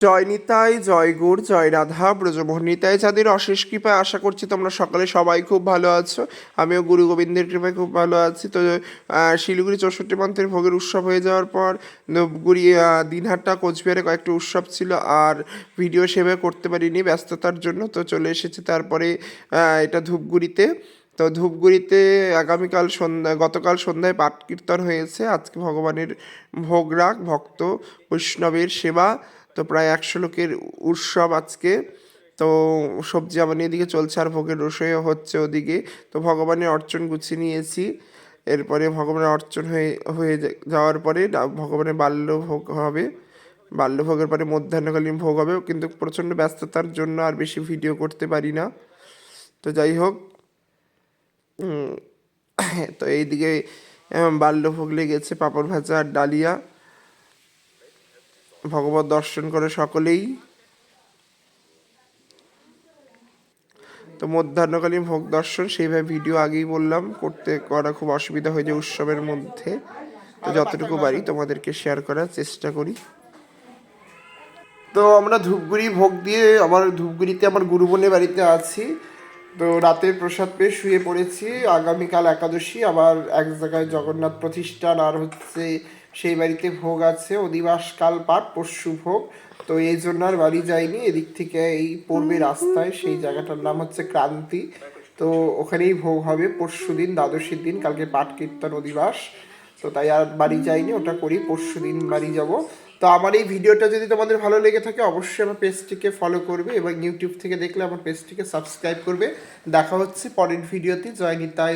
জয় নিতাই, জয় গৌর, জয় রাধা, ব্রজমোহন নিতাই যাদের অশেষ কৃপায় আশা করছি তোমরা সকালে সবাই খুব ভালো আছো। আমিও গুরু গোবিন্দের কৃপায় খুব ভালো আছি। তো শিলিগুড়ি 64 মন্ত্রের ভোগের উৎসব হয়ে যাওয়ার পর ধূপগুড়ি, দিনহাটা, কোচবিহারে কয়েকটা উৎসব ছিল, আর ভিডিও সেভাবে করতে পারিনি ব্যস্ততার জন্য। তো চলে এসেছে তারপরে এটা ধূপগুড়িতে। তো ধূপগুড়িতে গতকাল সন্ধ্যায় পাঠ কীর্তন হয়েছে। আজকে ভগবানের ভোগ রাগ, ভক্ত বৈষ্ণবের সেবা। তো প্রায় 100 লোকের উৎসব আজকে। তো সবজি আমাদের এদিকে চলছে, আর ভোগের রসইও হচ্ছে ওদিকে। তো ভগবানের অর্চন গুছিয়ে নিয়েছি। এরপরে ভগবানের অর্চন হয়ে যাওয়ার পরে ভগবানের বাল্যভোগ হবে। বাল্যভোগের পরে মধ্যাহ্নকালীন ভোগ হবে, কিন্তু প্রচণ্ড ব্যস্ততার জন্য আর বেশি ভিডিও করতে পারি না। তো যাই হোক, তো এইদিকে বাল্যভোগ লেগেছে, পাঁপড় ভাজা আর ডালিয়া। ভগবত দর্শন করে সকলেই। তো মধ্যাহ্নকালীন ভোগ দর্শন সেইভাবে ভিডিও আগেই বললাম করা খুব অসুবিধা হয়ে যায় উৎসবের মধ্যে। তো যতটুকু পারি তোমাদেরকে শেয়ার করার চেষ্টা করি। তো আমরা ধূপগুড়ি ভোগ দিয়ে ধূপগুড়িতে আমার গুরুবোনের বাড়িতে আছি। তো রাতের প্রসাদ পেয়ে শুয়ে পড়েছি। আগামীকাল একাদশী, আবার এক জায়গায় জগন্নাথ প্রতিষ্ঠান, আর হচ্ছে সেই বাড়িতে ভোগ আছে। অধিবাস কাল পাঠ, পরশু ভোগ। তো এই জন্য আর বাড়ি যাইনি। এদিক থেকে এই পূর্বে রাস্তায় সেই জায়গাটার নাম হচ্ছে ক্রান্তি। তো ওখানেই ভোগ হবে পরশু দিন, দ্বাদশীর দিন। কালকে পাঠ কীর্তন অধিবাস। তো তাই আর বাড়ি যাইনি, ওটা করি পরশু দিন বাড়ি যাব। তো আমার এই ভিডিওটা যদি তোমাদের ভালো লেগে থাকে অবশ্যই আমার পেজটিকে ফলো করবে, এবং ইউটিউব থেকে দেখলে আমার পেজটিকে সাবস্ক্রাইব করবে। দেখা হচ্ছে পরের ভিডিওতে। জয় নিতাই।